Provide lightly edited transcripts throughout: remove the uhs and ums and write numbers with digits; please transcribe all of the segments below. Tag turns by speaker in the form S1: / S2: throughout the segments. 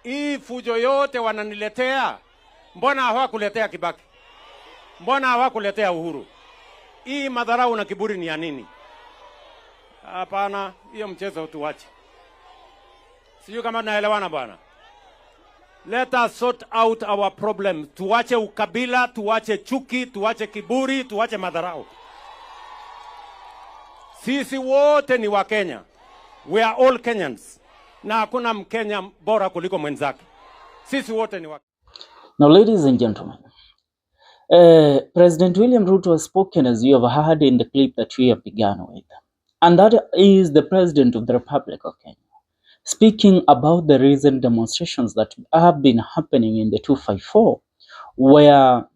S1: Hii fujo yote wananiletea, mbona hawakuletea Kibaki? Mbona hawakuletea Uhuru? Hii madharau na kiburi ni ya nini? Hapana, hiyo mchezo tuache. Sijui kama naelewana bwana. Let us sort out our problem. Tuache ukabila, tuache chuki, tuache kiburi, tuache madharau. Sisi wote ni wa Kenya. We are all Kenyans. Na hakuna Mkenya bora kuliko mwenzake. Sisi wote ni wa.
S2: Now, ladies and gentlemen, President William Ruto has spoken, as you have heard in the clip that we have begun with. And that is the President of the Republic of Kenya, speaking about the recent demonstrations that have been happening in the 254, where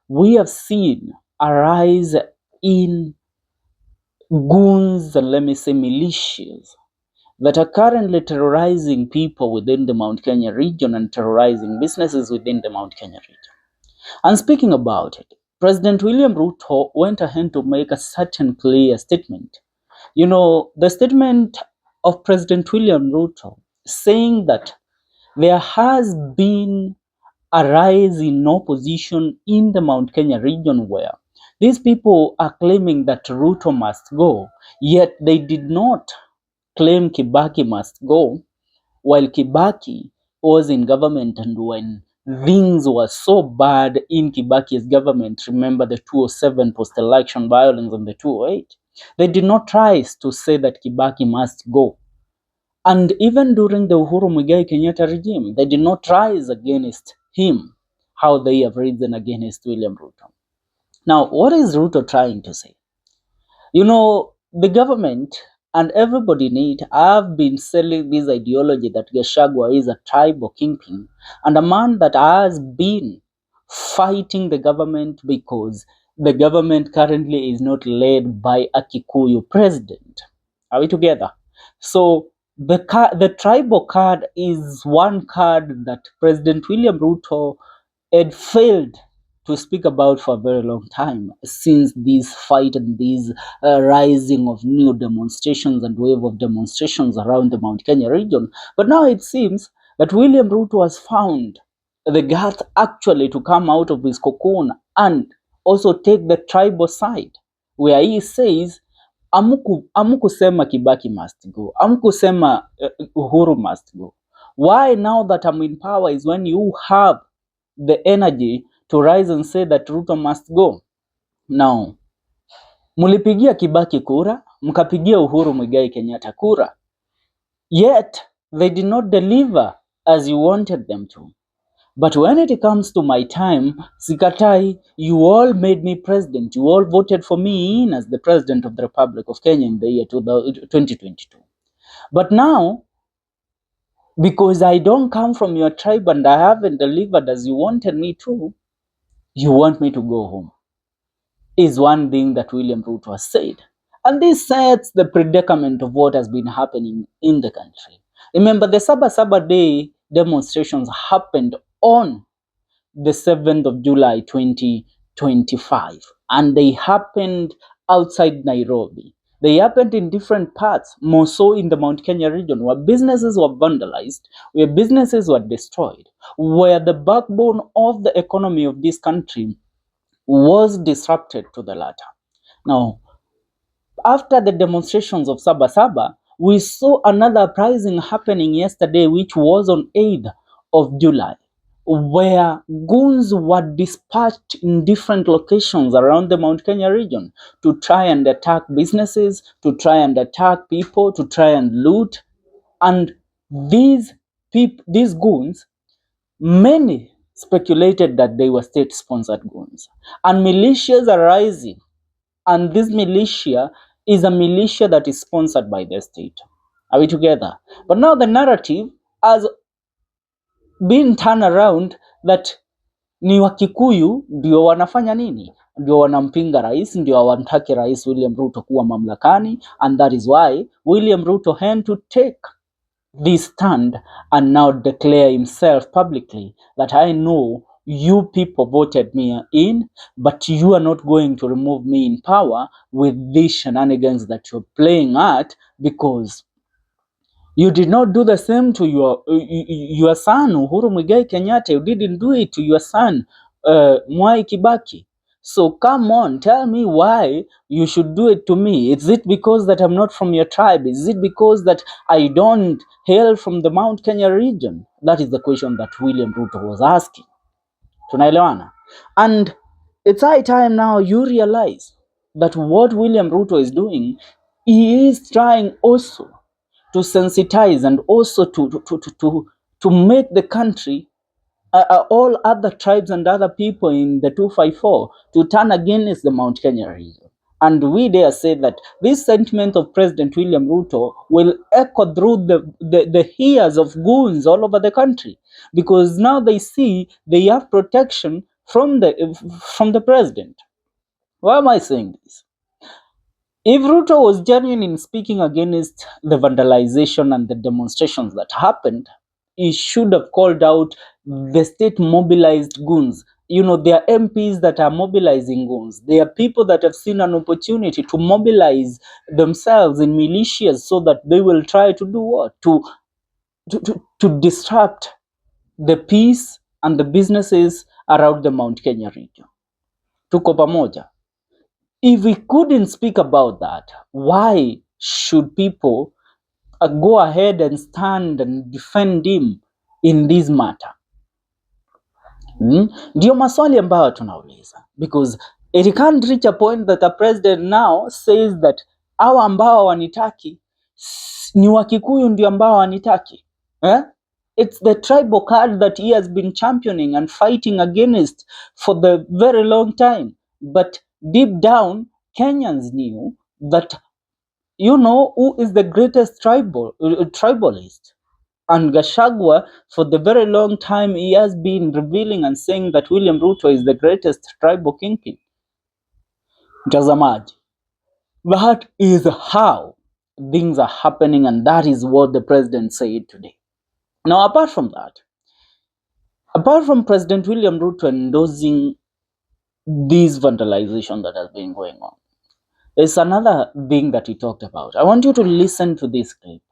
S2: we have seen a rise in goons and, let me say, militias that are currently terrorizing people within the Mount Kenya region and terrorizing businesses within the Mount Kenya region. And speaking about it, President William Ruto went ahead to make a certain clear statement. You know, the statement of President William Ruto saying that there has been a rise in opposition in the Mount Kenya region, where these people are claiming that Ruto must go, yet they did not claim Kibaki must go, while Kibaki was in government, and when things were so bad in Kibaki's government, remember the 207 post-election violence and the 208, they did not try to say that Kibaki must go. And even during the Uhuru Muigai Kenyatta regime, they did not rise against him, how they have risen against William Ruto. Now, what is Ruto trying to say? You know, the government and everybody in it have been selling this ideology that Gachagua is a tribal kingpin and a man that has been fighting the government because the government currently is not led by a Kikuyu president. Are we together? So the tribal card is one card that President William Ruto had failed to speak about for a very long time, since this fight and this rising of new demonstrations and wave of demonstrations around the Mount Kenya region. But now it seems that William Ruto has found the guts actually to come out of his cocoon and also take the tribal side, where he says, amukusema Kibaki must go, amukusema Uhuru must go. Why now that I'm in power is when you have the energy to rise and say that Ruto must go. Now, mulipigia Kibaki kura, mkapigia Uhuru Muigai Kenyatta kura, yet they did not deliver as you wanted them to. But when it comes to my time, sikatai, you all made me president. You all voted for me in as the president of the Republic of Kenya in the year 2022. But now, because I don't come from your tribe and I haven't delivered as you wanted me to, you want me to go home, is one thing that William Ruto has said. And this sets the predicament of what has been happening in the country. Remember, the Saba Day demonstrations happened on the 7th of July 2025, and they happened outside Nairobi. They happened in different parts, more so in the Mount Kenya region, where businesses were vandalized, where businesses were destroyed, where the backbone of the economy of this country was disrupted to the latter. Now, after the demonstrations of Saba, we saw another uprising happening yesterday, which was on 8th of July, where goons were dispatched in different locations around the Mount Kenya region to try and attack businesses, to try and attack people, to try and loot. And these goons, many speculated that they were state-sponsored goons. And militias are rising. And this militia is a militia that is sponsored by the state. Are we together? But now the narrative has been turned around that ni Wakikuyu ndio wanafanya nini? Ndio wanampinga rais, ndio hawamtaki rais William Ruto kuwa mamlakani, and that is why William Ruto had to take this stand and now declare himself publicly that I know you people voted me in, but you are not going to remove me in power with these shenanigans that you're playing at, because You did not do the same to your son Uhuru Muigai Kenyatta. You didn't do it to your son Mwai Kibaki. So come on, tell me why you should do it to me. Is it because that I'm not from your tribe? Is it because that I don't hail from the Mount Kenya region? That is the question that William Ruto was asking. Tunaelewana? And it's high time now you realize that what William Ruto is doing, he is trying also to sensitize and also to make the country, all other tribes and other people in the 254 to turn against the Mount Kenya region. And we dare say that this sentiment of President William Ruto will echo through the ears of goons all over the country, because now they see they have protection from the president. Why am I saying this? If Ruto was genuine in speaking against the vandalization and the demonstrations that happened, he should have called out the state mobilized goons. You know, there are MPs that are mobilizing goons. There are people that have seen an opportunity to mobilize themselves in militias so that they will try to do what? To disrupt the peace and the businesses around the Mount Kenya region. Tuko pamoja. If we couldn't speak about that, why should people go ahead and stand and defend him in this matter? Ndio maswali ambayo tunauliza, because it can't reach a point that the president now says that hawa ambao wanitaki ni Wakikuyu ndio ambao wanitaki. It's the tribal card that he has been championing and fighting against for the very long time. But deep down, Kenyans knew that, you know, who is the greatest tribalist. And Gachagua, for the very long time, he has been revealing and saying that William Ruto is the greatest tribal kingpin. Mtazamaji, that is how things are happening, and that is what the president said today. Now, apart from President William Ruto endorsing this vandalization that has been going on, there's another thing that he talked about. I want you to listen to this clip.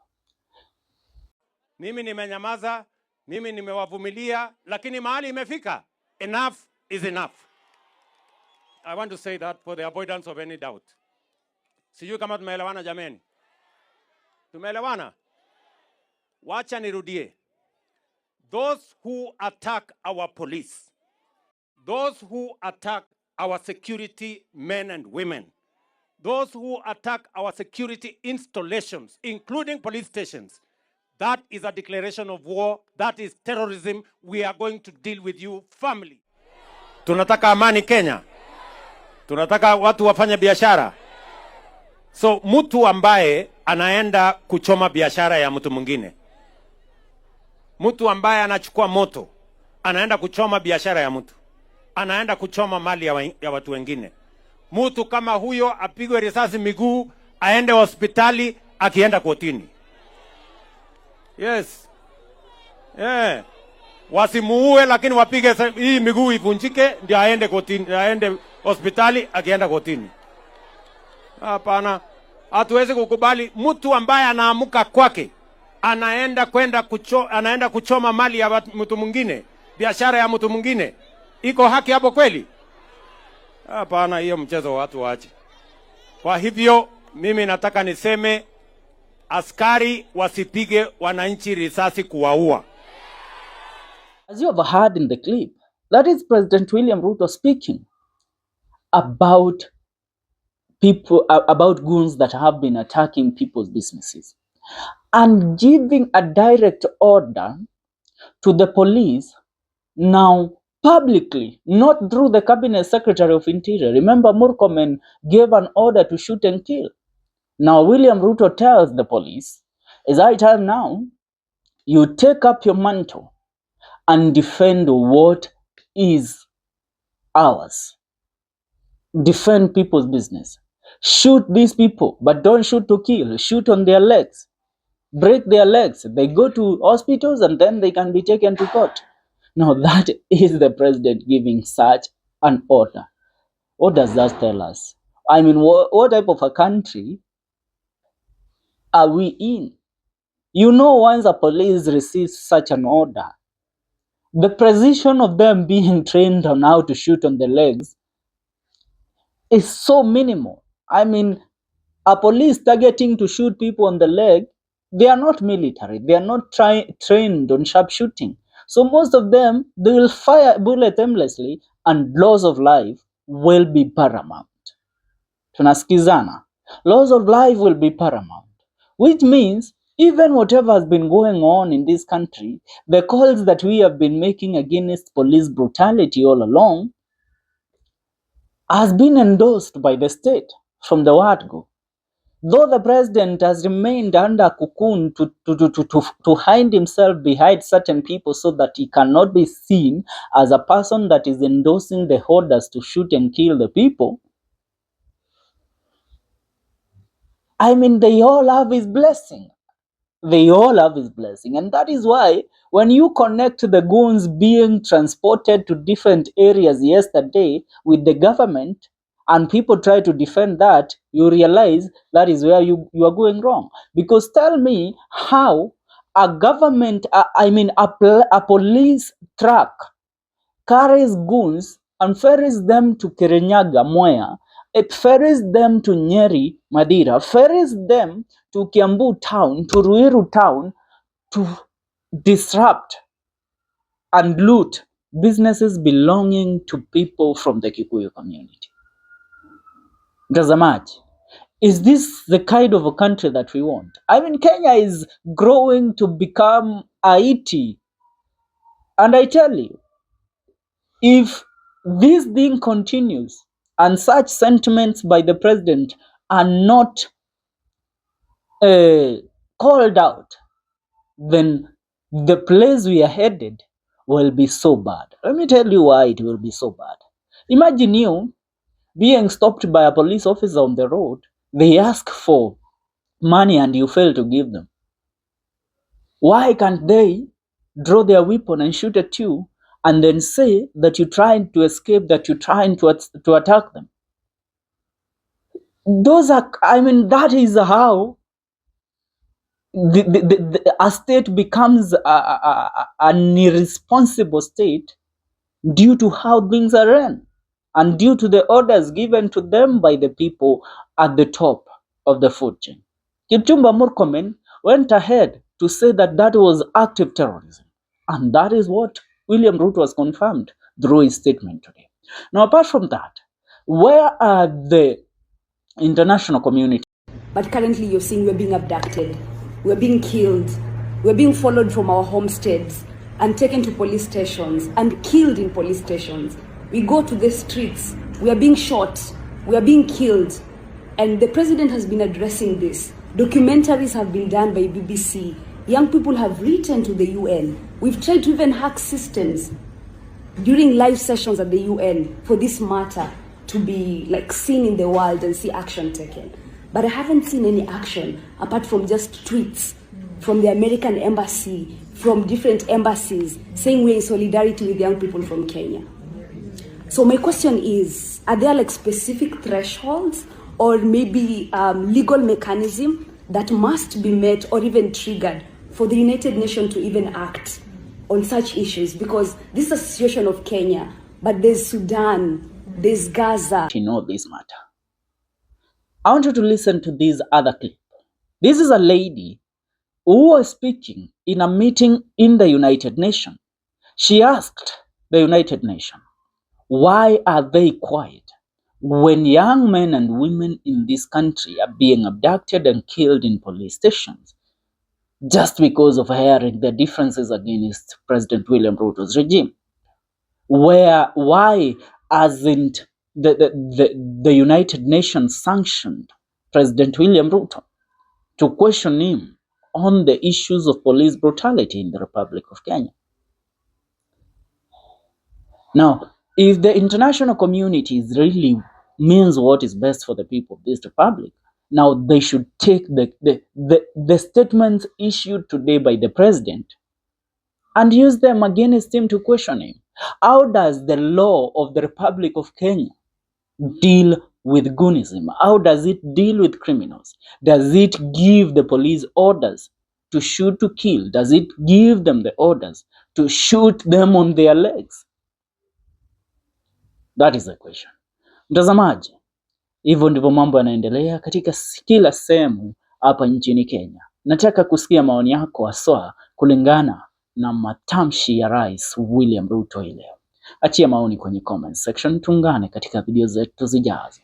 S1: Mimi nimenyamaza, mimi nimewavumilia, lakini mahali imefika, enough is enough. I want to say that for the avoidance of any doubt. Sijui kama tumeelewana jameni. Tumeelewana? Wacha nirudie. Those who attack our police, those who attack our security men and women, those who attack our security installations, including police stations, that is a declaration of war. That is terrorism. We are going to deal with you firmly. Tunataka amani Kenya. Tunataka watu wafanye biashara. So mtu ambaye anaenda kuchoma biashara ya mtu mwingine, mtu ambaye anachukua moto anaenda kuchoma biashara ya mtu, anaenda kuchoma mali ya watu wengine, mtu kama huyo apigwe risasi miguu, aende hospitali, akienda kotini. Yes. Yeah. Wasimuue, lakini wapige hii miguu ivunjike ndio aende kotini, aende hospitali, akienda kotini. Hapana. Hatuwezi kukubali mtu ambaye anaamuka kwake anaenda kuchoma mali ya mtu mwingine, biashara ya mtu mwingine. Iko haki hapo kweli? Hapana, hiyo mchezo watu waache. Kwa hivyo mimi nataka niseme askari wasipige wananchi risasi kuwaua.
S2: As you have heard in the clip, that is President William Ruto speaking about people, about goons that have been attacking people's businesses, and giving a direct order to the police now publicly, not through the Cabinet Secretary of Interior. Remember, Murkomen gave an order to shoot and kill. Now William Ruto tells the police, it's high time now you take up your mantle and defend what is ours. Defend people's business. Shoot these people, but don't shoot to kill. Shoot on their legs. Break their legs. They go to hospitals and then they can be taken to court. Now that is the president giving such an order. What does that tell us? I mean, what type of a country are we in? You know, once a police receives such an order, the precision of them being trained on how to shoot on the legs is so minimal. I mean, a police targeting to shoot people on the leg, they are not military. They are not trained on sharpshooting. So most of them, they will fire bullet aimlessly, and loss of life will be paramount. Tunasikizana. Loss of life will be paramount, which means even whatever has been going on in this country, the calls that we have been making against police brutality all along has been endorsed by the state from the word go. Though the president has remained under cocoon to hide himself behind certain people so that he cannot be seen as a person that is endorsing the orders to shoot and kill the people, I mean, they all have his blessing. They all have his blessing. And that is why when you connect the goons being transported to different areas yesterday with the government and people try to defend that, you realize that is where you are going wrong. Because tell me how a government, a police truck carries goons and ferries them to Kirinyaga, Mwea. It ferries them to Nyeri, Madira, ferries them to Kiambu town, to Ruiru town, to disrupt and loot businesses belonging to people from the Kikuyu community. Mtazamaji, is this the kind of a country that we want? I mean, Kenya is growing to become Haiti. And I tell you, if this thing continues and such sentiments by the president are not called out, then the place we are headed will be so bad. Let me tell you why it will be so bad. Imagine you being stopped by a police officer on the road. They ask for money and you fail to give them. Why can't they draw their weapon and shoot at you and then say that you're trying to escape, that you're trying to attack them? That is how a state becomes an irresponsible state due to how things are run and due to the orders given to them by the people at the top of the food chain. Kipchumba Murkomen went ahead to say that that was active terrorism, and that is what William Ruto has confirmed through his statement today. Now, apart from that, where are the international community?
S3: But currently you're seeing we're being abducted, we're being killed, we're being followed from our homesteads and taken to police stations and killed in police stations. We go to the streets, we are being shot, we are being killed. And the president has been addressing this. Documentaries have been done by BBC. Young people have written to the UN. We've tried to even hack systems during live sessions at the UN for this matter to be like seen in the world and see action taken. But I haven't seen any action apart from just tweets from the American embassy, from different embassies saying we're in solidarity with young people from Kenya. So my question is, are there like specific thresholds or maybe legal mechanism that must be met or even triggered for the United Nations to even act on such issues? Because this is a situation of Kenya, but there's Sudan, there's Gaza.
S2: In all this matter, I want you to listen to this other clip. This is a lady who was speaking in a meeting in the United Nations. She asked the United Nations, why are they quiet when young men and women in this country are being abducted and killed in police stations just because of airing their differences against President William Ruto's regime? Why hasn't the United Nations sanctioned President William Ruto to question him on the issues of police brutality in the Republic of Kenya? Now, if the international community really means what is best for the people of this republic, now they should take the statements issued today by the president and use them against him to question him. How does the law of the Republic of Kenya deal with goonism? How does it deal with criminals? Does it give the police orders to shoot to kill? Does it give them the orders to shoot them on their legs? That is the question. Mtazamaji, hivyo ndivyo mambo yanaendelea katika kila sehemu hapa nchini Kenya. Nataka kusikia maoni yako haswa kulingana na matamshi ya Rais William Ruto leo. Achia maoni kwenye comment section, tuungane katika video zetu zijazo.